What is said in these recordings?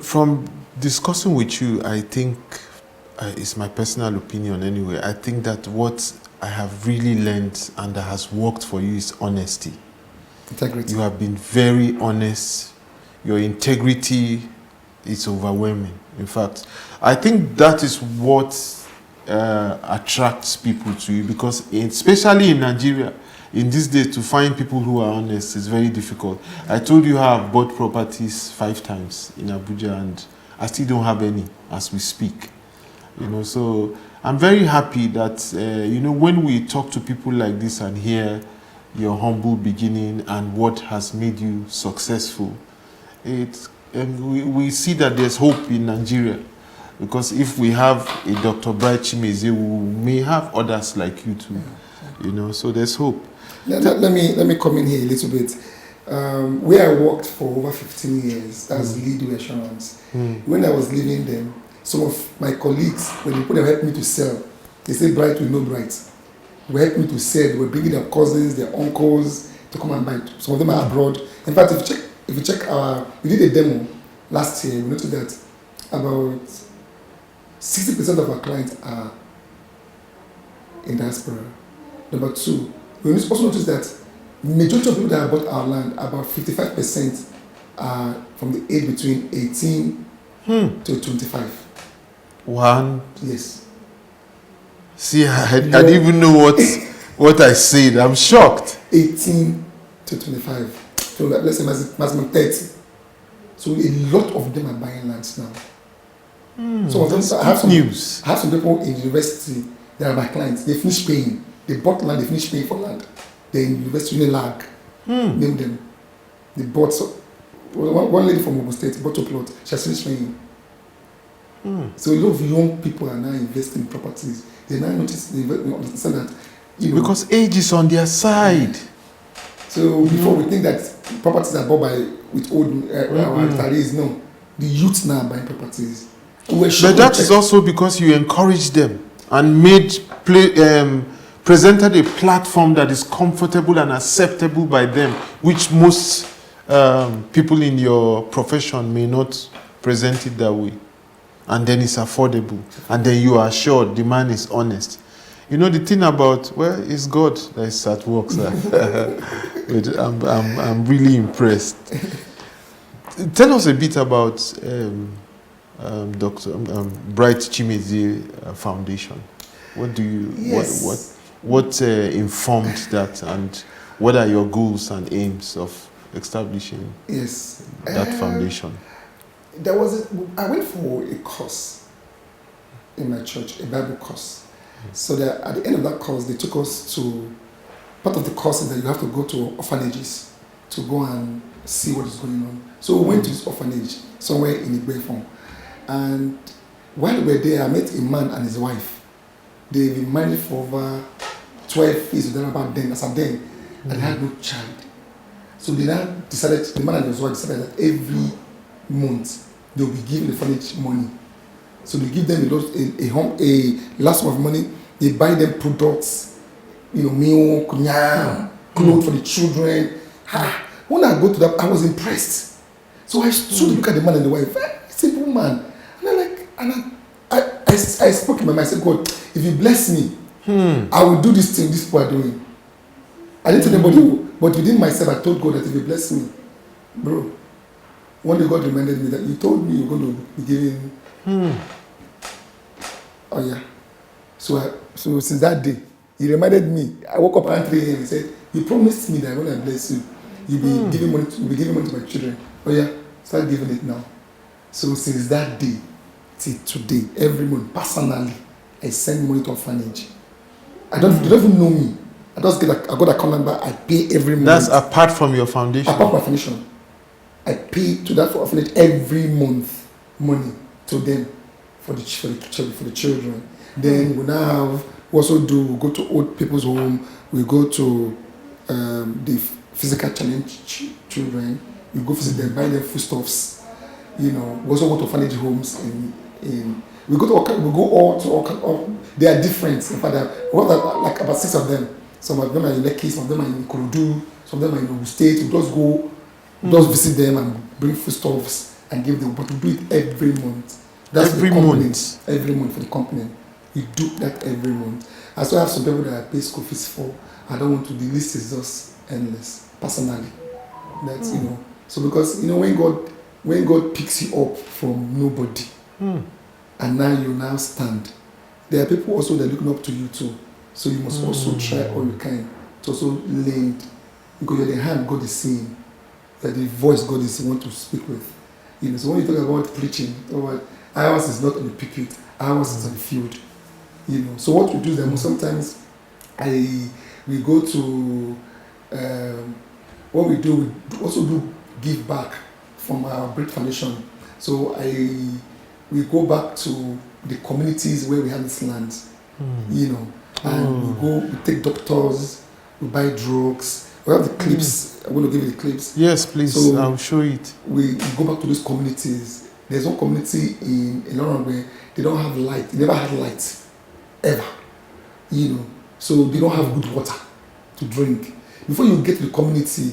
From discussing with you, I think it's my personal opinion anyway. I think that what I have really learned and that has worked for you is honesty. Integrity. You have been very honest. Your integrity is overwhelming. In fact, I think that is what attracts people to you, because especially in Nigeria, in this day, to find people who are honest is very difficult. I told you how I've bought properties 5 times in Abuja and I still don't have any as we speak. So I'm very happy that, when we talk to people like this and hear your humble beginning and what has made you successful, we see that there's hope in Nigeria. Because if we have a Dr. BRIT CHIMEZIE, we may have others like you too. So there's hope. Let me come in here a little bit. Where I worked for over 15 years, that's lead assurance. When I was leaving them, some of my colleagues, when they put them help me to sell, they say BRIT, we know BRIT. They help me to sell. They were bringing their cousins, their uncles to come and buy. Some of them are abroad. In fact, if you check we did a demo last year. We noticed that about 60% of our clients are in diaspora. Number 2, we also noticed that majority of people that have bought our land, about 55% are from the age between 18 to 25. One. Yes. See, I didn't even know what I said. I'm shocked. 18 to 25. So let's say maximum 30. So a lot of them are buying lands now. Some of them, I have some people in university that are my clients. They finish paying. They bought land, they finished paying for land. They're in university Unilag. Name them. They bought, one lady from Ogun State bought a plot. She has finished paying. So a lot of young people are now investing in properties. They now understand that, because age is on their side. So before we think that properties are bought with old retirees, no. The youth now are buying properties. But that is also because you encouraged them and presented a platform that is comfortable and acceptable by them, which most people in your profession may not present it that way. And then it's affordable. And then you are sure the man is honest. The thing about, it's God that is at work, sir. I'm really impressed. Tell us a bit about Dr. BRIT CHIMEZIE Foundation. What do you? Yes. What informed that, and what are your goals and aims of establishing that foundation? I went for a course in my church, a Bible course. So that at the end of that course, they took us to, part of the course is that you have to go to orphanages to go and see what is going on. So we went to this orphanage somewhere in Igbefon. And while we were there, I met a man and his wife. They've been married for over 12 years, about then, as of then, and they had no child. So they now decided, the man and his wife decided that every month they will be giving the orphanage money. So they give them a large sum of money. They buy them products, milk, clothes for the children. When I go to that, I was impressed. So I stood to look at the man and the wife, very simple man. And I spoke in my mind, I said, God, if you bless me, I will do this thing these people are doing. I didn't tell anybody, but within myself, I told God that if you bless me, bro, one day God reminded me that you told me you're going to be giving. Oh yeah. So since that day, he reminded me. I woke up around 3 a.m. and said, you promised me that when I bless you, you'll be giving money to my children. Oh yeah, start giving it now. So since that day till today, every month, personally, I send money to orphanage. They don't even know me. I got a account number, I pay every month. That's apart from your foundation? Apart from my foundation. I pay to that for orphanage every month money to them for the children. Then we go to old people's home, we go to the physical challenge children, we go visit them, buy them foodstuffs. We also go to orphanage homes we go all they are different. In fact, we have like about 6 of them. Some of them are in Lekki, some of them are in Kurudu, some of them are in Ogun State. We just visit them and bring foodstuffs, and give them, but we do it every month. That's Every for the company. month? Every month for the company. We do that every month. I still have some people that I pay school fees for. I don't want to, the list is just endless, personally. That's, you know, so because, you know, when God picks you up from nobody, and now you now stand, there are people also that are looking up to you too. So you must also try all you can to also lend, because you're the hand God is seeing, that the voice God is want to speak with. You know, so when you talk about preaching, ours is not on the pulpit, ours is on the field. You know, so what we do is that sometimes we go to what we do, we also do give back from our BRIT Foundation. So we go back to the communities where we have this land, you know, and we take doctors, we buy drugs. We have the clips. I'm going to give you the clips. Yes, please. So I'll show it. We go back to these communities. There's one community in London where they don't have light. They never had light, ever. You know, so they don't have good water to drink. Before you get to the community,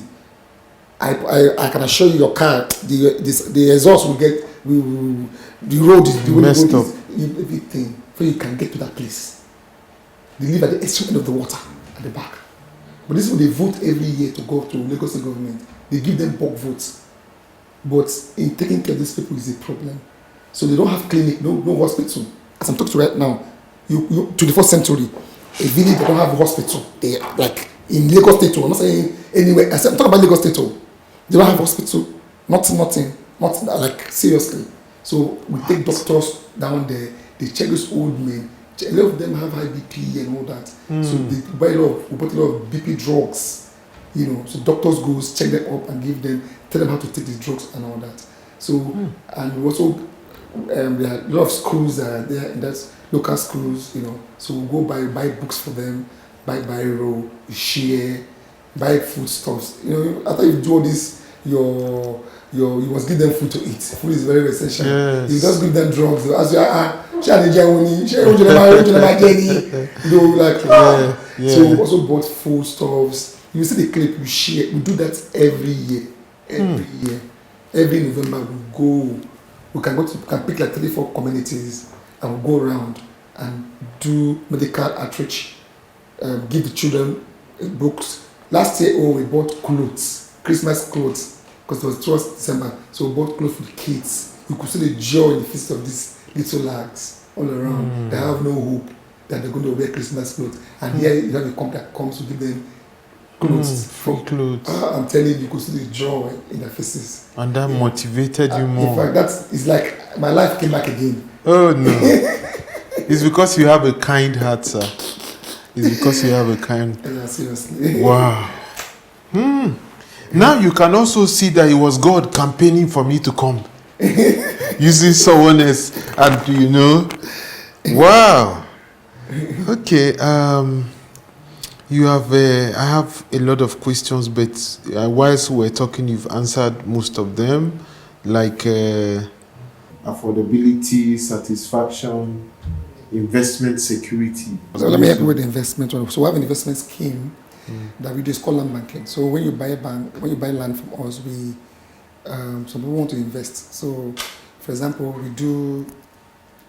I can assure you, your car, the exhaust will get, the road is messed up. Everything, so you can get to that place. They live at the extreme end of the water at the back. But this is what they vote every year to go to Lagos State government. They give them bulk votes. But in taking care of these people is a problem. So they don't have clinic, no hospital. As I'm talking to you right now, you 21st century, a village that don't have a hospital. They like in Lagos State, I'm not saying anywhere. I'm talking about Lagos State. They don't have hospital, nothing, like seriously. So we take doctors down there, they check these old men. A lot of them have high BP and all that. So they buy we bought a lot of BP drugs, you know. So doctors goes, check them up and tell them how to take these drugs and all that. So, and we also, there are a lot of schools that are there, and that's local schools, you know. So we go buy books for them, buy biro, share, buy foodstuffs. You know, after you do all this, you must give them food to eat. Food is very essential. Yes. You just give them drugs. As you So we also bought foodstuffs. You see the clip, we share. We do that every year. Every November we go. We can pick like 3-4 communities and we go around and do medical outreach. Give the children books. Last year, we bought clothes, Christmas clothes, because it was towards December. So we bought clothes for the kids. You could see the joy in the face of these little lads all around. They have no hope that they're going to wear Christmas clothes. And here you have a company that comes to give them clothes. Free clothes. I'm telling you could see the joy in their faces. And that motivated you more. In fact, it's like my life came back again. Oh no. It's because you have a kind heart, sir. It's because you have a kind... Yeah, seriously. Wow. Now you can also see that it was God campaigning for me to come. Using someone else. And you know... Wow. Okay. You have... I have a lot of questions, but whilst we're talking, you've answered most of them. Like... affordability, satisfaction... investment security. So let me help you with the investment one. So we have an investment scheme that we do, is called land banking. So when you buy land from us, we some people want to invest. So for example, we do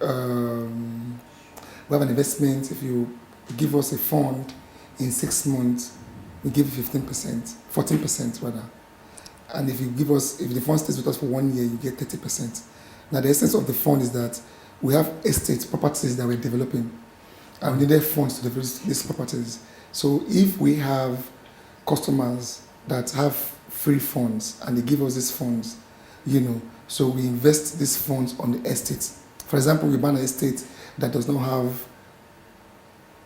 we have an investment. If you give us a fund in 6 months, we give you 15%, 14% rather. And if the fund stays with us for 1 year, you get 30%. Now the essence of the fund is that we have estates, properties that we're developing, and we needed funds to develop these properties. So if we have customers that have free funds and they give us these funds, you know, so we invest these funds on the estate. For example, we buy an estate that does not have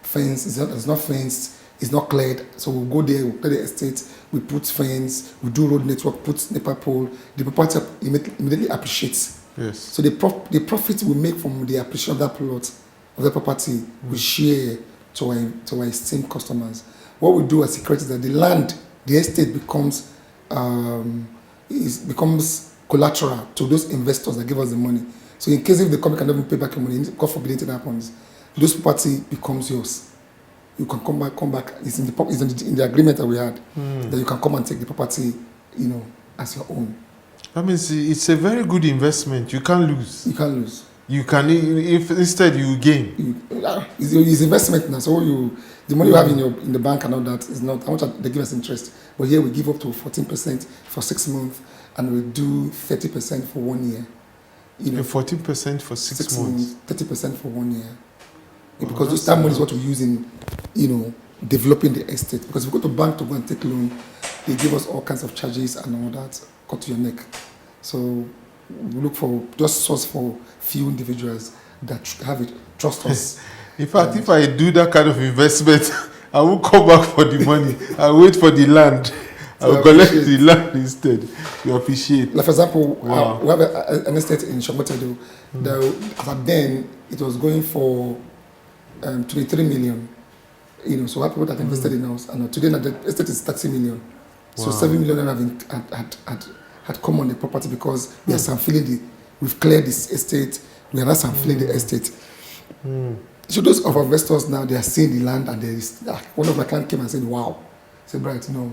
fence, it's not fenced, it's not cleared. So we'll go there, we'll clear the estate, we put fence, we do road network, put NEPA pole, the property immediately appreciates. Yes. So the profit we make from the appreciation of that plot, of the property, we share to our esteemed customers. What we do as security is that the land, the estate becomes collateral to those investors that give us the money. So in case if the company cannot even pay back your money, God forbid anything happens, those property becomes yours. You can come back. It's in the agreement that we had that you can come and take the property, you know, as your own. That means it's a very good investment. You can't lose. You can't lose. You can, if instead you gain. It's investment now. So the money you have in the bank and all that is not how much they give us interest. But here we give up to 14% for 6 months, and we do 30% for 1 year. 14% for 6 months. 30% for 1 year. Because that money is what we use in, developing the estate. Because if we go to bank to go and take loan, they give us all kinds of charges and all that, cut to your neck. So we look for just source for few individuals that have it, trust us. In fact, if I do that kind of investment, I won't come back for the money. I'll wait for the land. I'll collect the land instead. You appreciate. Like for example, we have an estate in Shomotedo. Then it was going for 23 million. So we have people that invested in us, and today the estate is 30 million. So 7 million had come on the property because we are unfilling we've cleared this estate. We are not unfilling the estate. So those of our investors now, they are seeing the land, and there is one of my clients came and said, "Wow," I said, "Bright, no,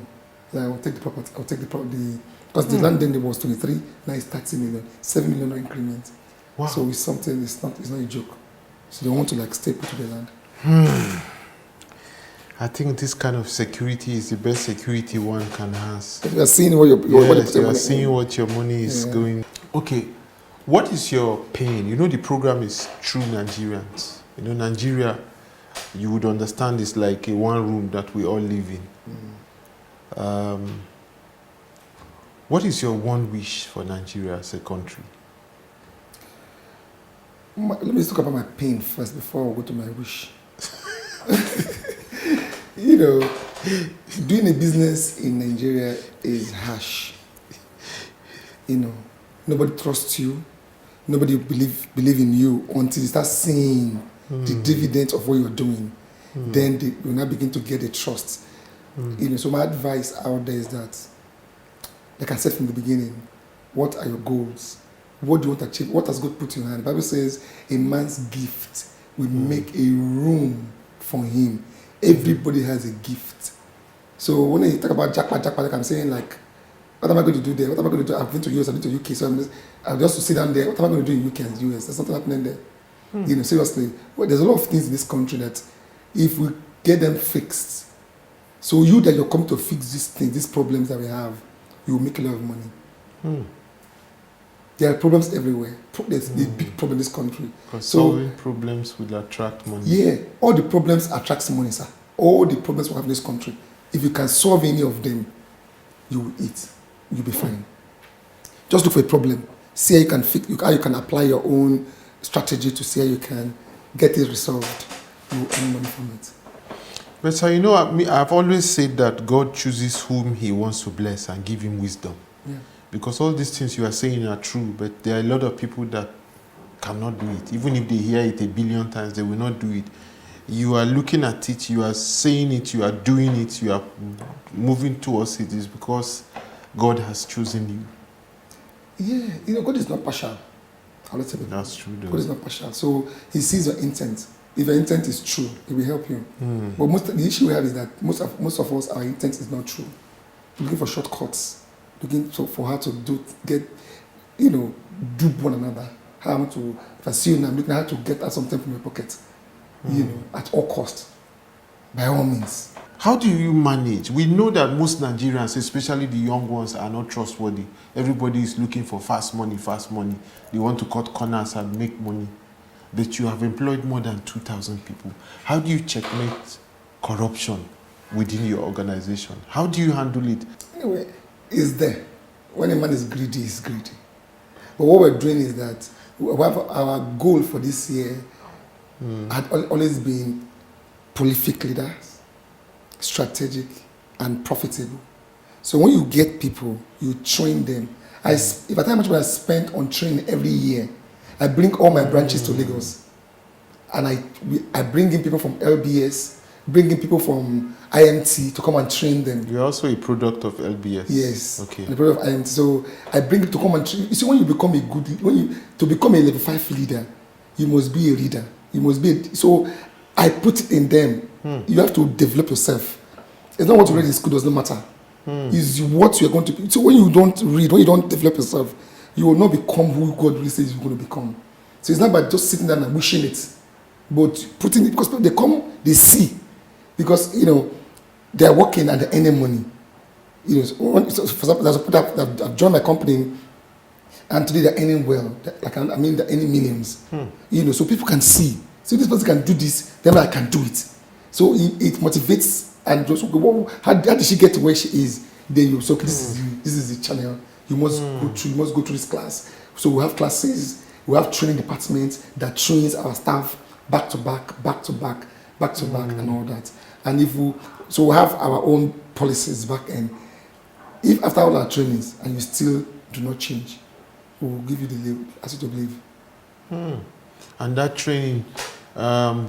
I will take the property. I'll take the property because the land then was 23, now it's 30 million, 7 million increment. Wow. So it's something. It's not a joke. So they want to stay put to the land." I think this kind of security is the best security one can have. You are seeing what you are seeing what your money is going. Okay, what is your pain? The program is True Nigerians. Nigeria, you would understand, it's like a one room that we all live in. What is your one wish for Nigeria as a country? Let me talk about my pain first before I go to my wish. Doing a business in Nigeria is harsh. Nobody trusts you. Nobody believe in you until you start seeing the dividends of what you're doing. Then you now begin to get the trust. So my advice out there is that, like I said from the beginning, what are your goals? What do you want to achieve? What has God put in your hand? The Bible says a man's gift will make a room for him. Everybody has a gift. So when you talk about jackpot, like I'm saying, what am I going to do there? What am I going to do? I've been to US, I've been to UK, so I'll just sit down there. What am I going to do in UK and US? There's something happening there. Seriously. Well, there's a lot of things in this country that if we get them fixed, so you that you're coming to fix these problems that we have, you will make a lot of money. There are problems everywhere. There's a big problem in this country. Because solving problems will attract money. Yeah, all the problems attract money, sir. All the problems we have in this country. If you can solve any of them, you will eat. You'll be fine. Just look for a problem. See how you can how you can apply your own strategy to see how you can get it resolved. You will earn money from it. But so I've always said that God chooses whom He wants to bless and give him wisdom. Yeah. Because all these things you are saying are true, but there are a lot of people that cannot do it. Even if they hear it 1 billion times, they will not do it. You are looking at it, you are saying it, you are doing it, you are moving towards it. It's because God has chosen you. Yeah, God is not partial. That's true, though. God is not partial. So He sees your intent. If your intent is true, He will help you. But the issue we have is that most of us, our intent is not true. We're looking for shortcuts. Looking for how to dupe one another. If I see you now, I'm looking at how to get out something from your pocket. At all cost. By all means. How do you manage? We know that most Nigerians, especially the young ones, are not trustworthy. Everybody is looking for fast money. They want to cut corners and make money. But you have employed more than 2,000 people. How do you checkmate corruption within your organization? How do you handle it? Anyway, it's there. When a man is greedy, he's greedy. But what we're doing is that our goal for this year had always been prolific leaders, strategic, and profitable. So when you get people, you train them. If I tell you how much I spent on training every year, I bring all my branches to Lagos. And I bring in people from LBS, bring in people from IMT to come and train them. You're also a product of LBS. Yes. Okay. The product of IMT. So I bring it to come and train. You see, when you become to become a level 5 leader, you must be a leader. So I put it in them. You have to develop yourself. It's not what you read in school does not matter. Is what you're going to be. So when you don't read, when you don't develop yourself, you will not become who God really says you're going to become. So it's not by just sitting down and wishing it, but putting it, because people, they come, they see, because they are working and they're earning money. So for example, there's a people that have joined my company, and today they're earning well. They're earning millions. So people can see. So this person can do this, then I can do it. So it motivates, and just how did she get to where she is? Then you okay, this is the channel. You must go through this class. So we have classes, we have training departments that trains our staff back to back, and all that. And we have our own policies back end. If after all our trainings and you still do not change, we will give you the leave, ask you to leave. And that training,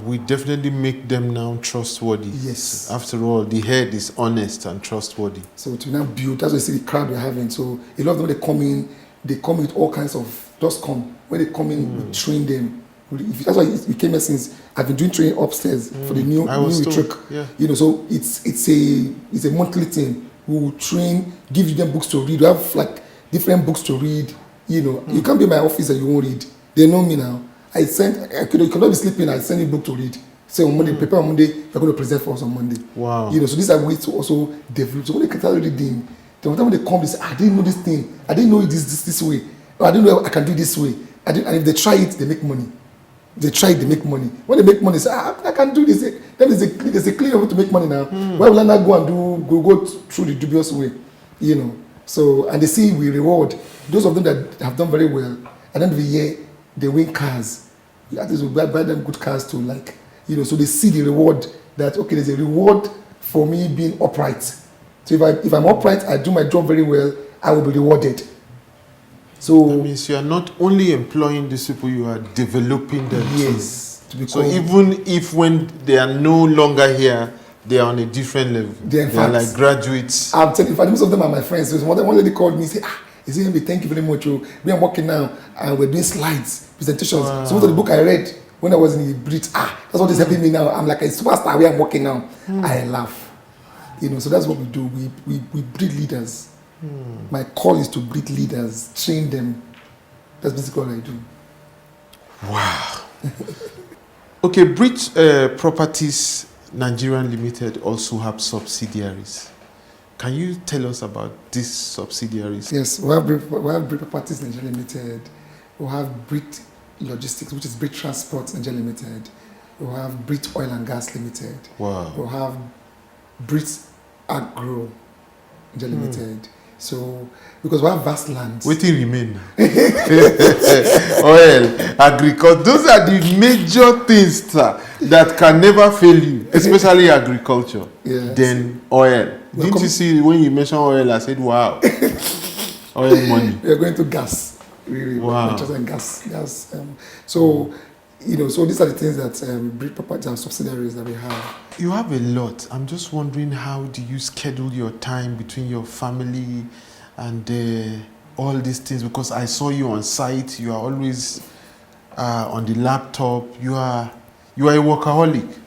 we definitely make them now trustworthy. Yes. After all, the head is honest and trustworthy. So to now build, that's why you see the crowd we're having. So a lot of them, they come with all kinds of, just come. When they come in, we train them. That's why we came here since. I've been doing training upstairs for the new trick. Yeah. So it's a monthly thing. We will train, give them books to read. We have like different books to read. You can't be in my office and you won't read. They know me now. You cannot be sleeping. I send you a book to read. Say on Monday, prepare on Monday. You're going to present for us on Monday. Wow. So these are ways to also develop. So when they start reading, when they come, they say, I didn't know this thing. I didn't know it this way. Or I didn't know I can do this way. And if they try it, they make money. They make money. When they make money, they say, I can do this. Then there's a clear way to make money now. Why will I not go and go through the dubious way? So, and they see we reward those of them that have done very well. At the end of the year, they win cars. At least we buy them good cars too, so they see the reward that, okay, there's a reward for me being upright. So if I'm upright, I do my job very well, I will be rewarded. So that means you are not only employing these people, you are developing them. Yes. Too. So even if when they are no longer here, they are on a different level. They are like graduates. I'm telling you, most of them are my friends. So one lady called me and said, thank you very much. We are working now and we're doing slides, presentations. Wow. Some of the book I read when I was in the BRIT, that's what is helping me now. I'm like a superstar where I'm working now. I laugh. So that's what we do. We breed leaders. My call is to breed leaders, train them. That's basically what I do. Wow. Okay, BRIT Properties Nigerian Limited also have subsidiaries. Can you tell us about these subsidiaries? Yes, we have BRIT Properties Nigeria Limited. We have BRIT Logistics, which is BRIT Transport Nigeria Limited. We have BRIT Oil and Gas Limited. Wow. We have BRIT Agro Nigeria Limited. So, because we have vast lands. What do you remain? Oil, agriculture. Those are the major things, sir, that can never fail you, especially agriculture. Yes. Then oil. Didn't you see when you mentioned oil, I said, wow. Oil money. We are going to gas. Really. Wow. Just in gas. So these are the things that BRIT Properties and subsidiaries that we have. You have a lot. I'm just wondering, how do you schedule your time between your family and all these things? Because I saw you on site. You are always on the laptop. You are a workaholic.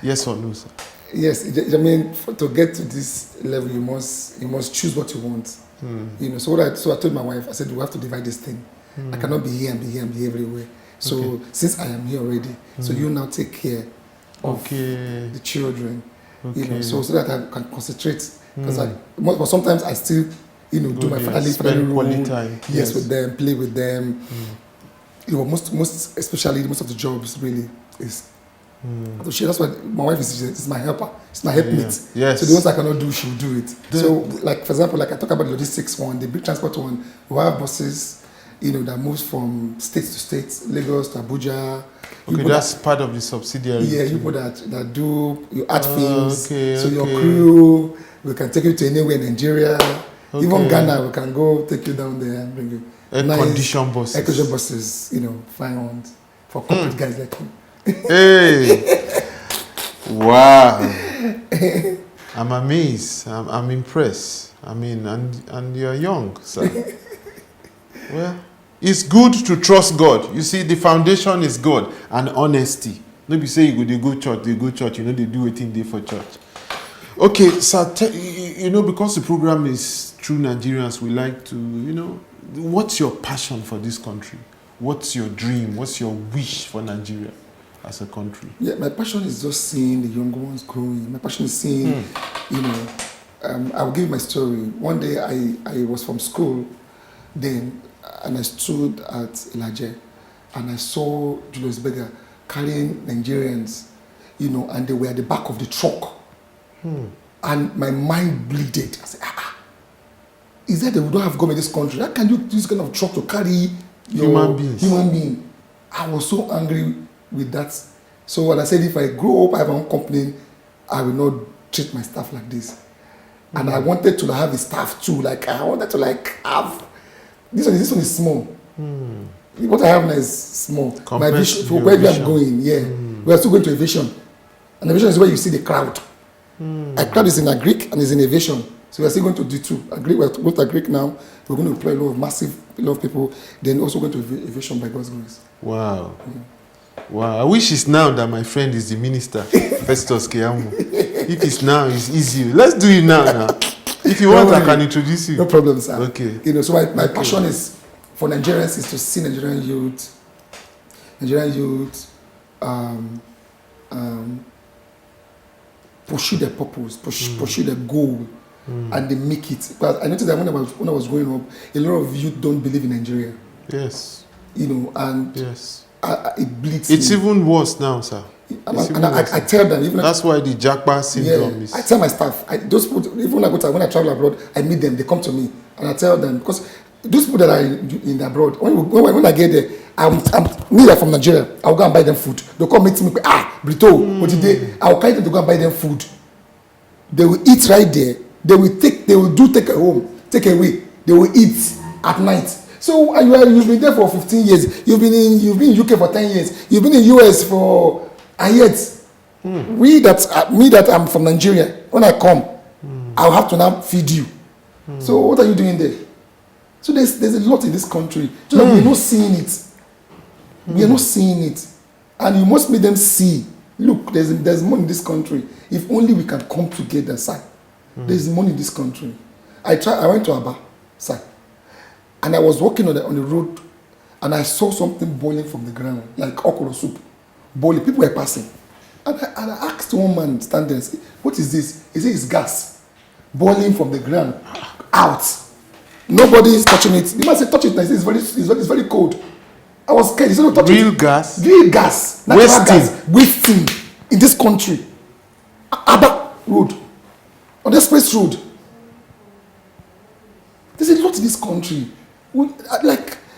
Yes or no, sir? Yes. To get to this level, you must choose what you want. So I told my wife, I said, we have to divide this thing. I cannot be here and be here and be everywhere. So since I am here already, so you now take care of the children, so that I can concentrate. Because sometimes I still, do my family role. Time. Yes, with them, play with them. Most especially most of the jobs really is. That's why my wife is my helper. It's my helpmate. Yes. So the ones I cannot do, she'll do it. So for example, I talk about the logistics one, the big transport one. We have buses. That moves from state to state, Lagos to Abuja. Okay, that's part of the subsidiary. Yeah, you people that do your art films. So your crew, we can take you to anywhere in Nigeria. Even Ghana, we can go take you down there and bring you. Air-conditioned buses. Air-conditioned buses, flying on for corporate guys like you. Hey! Wow! I'm amazed. I'm impressed. And you're young, sir. Well, it's good to trust God. You see, the foundation is God and honesty. Nobody say you go to church, they go church, they do anything there for church. Okay, sir, because the program is True Nigerians, we like to, what's your passion for this country? What's your dream? What's your wish for Nigeria as a country? Yeah, my passion is just seeing the younger ones growing. My passion is seeing, I'll give you my story. One day I was from school then, and I stood at Elijah, and I saw Julius Berger carrying Nigerians, and they were at the back of the truck. And my mind bleeded. I said, is that we don't have government in this country? How can you use this kind of truck to carry human beings? Human being. I was so angry with that. So when I said, if I grow up, I have my own company, I will not treat my staff like this. And I wanted to have a staff too. I wanted to have this one is small. What I have now is small. My vision for where we are going, we are still going to aviation. And aviation is where you see the crowd. A crowd is in Agric and is in aviation. So we are still going to do two. We're going to Agric now. We're going to employ a lot of people. Then also going to aviation by God's grace. Wow. Wow. I wish it's now that my friend is the minister, Festus Keyamo. If it's now, it's easy. Let's do it now. If you want, I can introduce you. No problem, sir. Okay. So my passion is for Nigerians is to see Nigerian youth pursue their purpose, pursue their goal, and they make it. Because I noticed that when I was growing up, a lot of youth don't believe in Nigeria. Yes. And yes. It bleeds. It's even worse now, sir. I tell them. That's why the Jackpot syndrome is. I tell my staff. Those people, even when I travel abroad, I meet them. They come to me, and I tell them because those people that are in abroad, when I get there, I'm from Nigeria. I'll go and buy them food. They'll come meet me. Brito, what today? I'll carry them to go and buy them food. They will eat right there. They will take away. They will eat at night. So you've been there for 15 years. You've been in UK for 10 years. You've been in US for, and yet, me that I'm from Nigeria, when I come, I'll have to now feed you. So what are you doing there? So there's a lot in this country. So we're not seeing it. We are not seeing it. And you must make them see, look, there's money in this country. If only we can come together, sir. There's money in this country. I went to Aba, sir. And I was walking on the road, and I saw something boiling from the ground, like okra soup, boiling. People were passing. And I asked one man standing, what is this? He said, it's gas, boiling from the ground, out. Nobody is touching it. The man said, touch it now. It's very cold. I was scared. He said, no, touch Real it. gas? Real gas. Natural gas. Wasting in this country. Aba Road. On the express road. There's a lot in this country.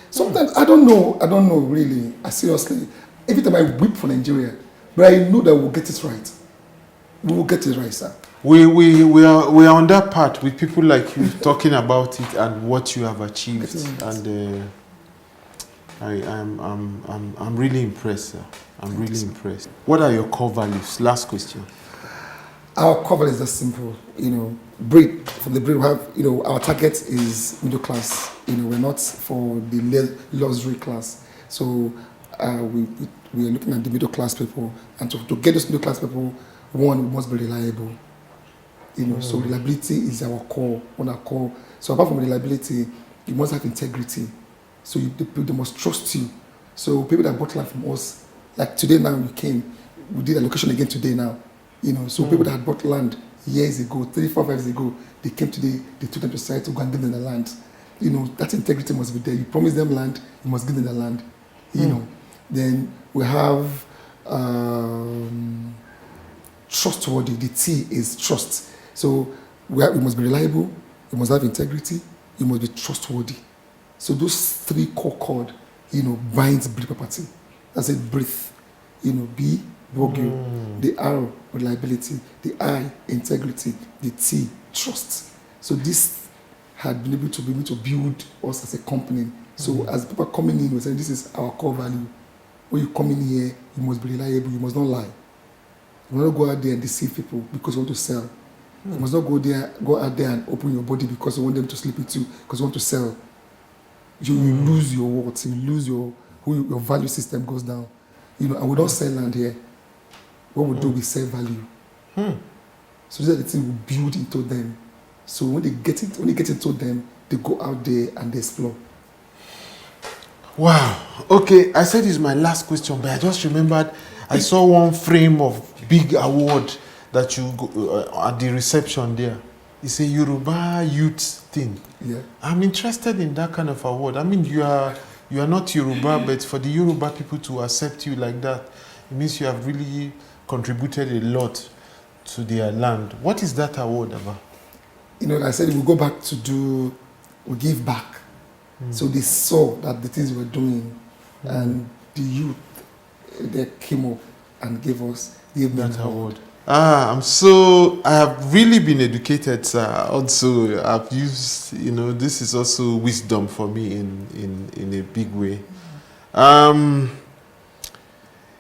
Sometimes, I don't know really. Seriously. Every time I weep for Nigeria, but I know that we'll get it right. We will get it right, sir. We are on that part with people like you talking about it and what you have achieved, and I'm really impressed, sir. I'm really impressed. What are your core values? Last question. Our core values are simple. BRIT, from the BRIT we have, our target is middle class. We're not for the luxury class. So we are looking at the middle class people, and to get those middle class people, one, we must be reliable. So reliability is our core, one our core. So apart from reliability, you must have integrity. So they must trust you. So people that bought land from us, like today now we did allocation again today now. So people that had bought land years ago, 3, 4, 5 years ago, they came today, they took them to site to go and give them the land. That integrity must be there. You promise them land, you must give them the land. Then we have trustworthy. The T is trust. So we must be reliable, we must have integrity, you must be trustworthy. So those 3 core chord, binds BRIT property. That's it, breathe. B, Bogio. The R, reliability. The I, integrity. The T, trust. So this had been able to build us as a company. So as people are coming in, we're saying this is our core value. When you come in here, you must be reliable, you must not lie. You must not go out there and deceive people because you want to sell. You must not go out there and open your body because you want them to sleep with you, because you want to sell. You lose your worth, you lose your value system goes down. And we don't sell land here. What we do, we sell value. So these are the things we build into them. So when they get into them, they go out there and they explore. Wow. Okay, I said this is my last question, but I just remembered I saw one frame of big award that you go, at the reception there. It's a Yoruba youth thing. Yeah. I'm interested in that kind of award. I mean, you are not Yoruba, but for the Yoruba people to accept you like that, it means you have really contributed a lot to their land. What is that award about? You know, like I said, we go back we give back. So they saw that the things we were doing, and the youth, they came up and gave that award. I have really been educated, sir. Also, I've used, this is also wisdom for me in a big way.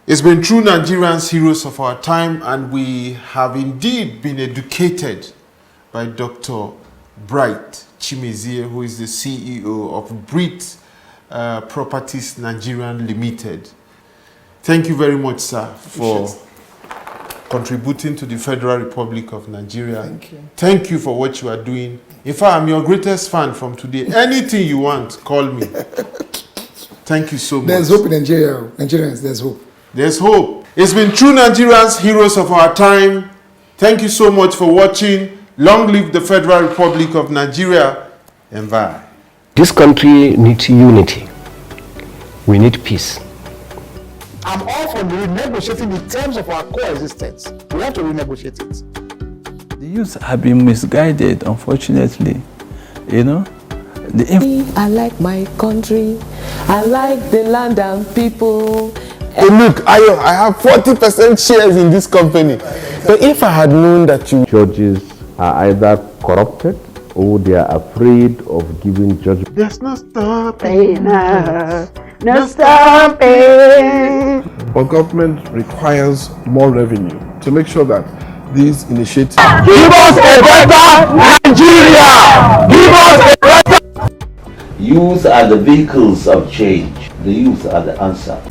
It's been true Nigerians, heroes of our time, and we have indeed been educated by Dr. BRIT CHIMEZIE, who is the CEO of BRIT Properties Nigerian Limited. Thank you very much, sir, for contributing to the Federal Republic of Nigeria. Thank you. Thank you for what you are doing. In fact, I'm your greatest fan from today. Anything you want, call me. Thank you so much. There's hope in Nigeria. Nigerians, there's hope. There's hope. It's been true Nigerians, heroes of our time. Thank you so much for watching. Long live the Federal Republic of Nigeria, and bye. This country needs unity. We need peace. I'm all for renegotiating the terms of our coexistence. We have to renegotiate it. The youth have been misguided, unfortunately. I like my country. I like the land and people. Hey, look, I have 40% shares in this company. But if I had known that you judges are either corrupted or they are afraid of giving judgment. There's no stopping us. No stopping. But government requires more revenue to make sure that these initiatives give us a better Nigeria. Give us a better. Youth are the vehicles of change. The youth are the answer.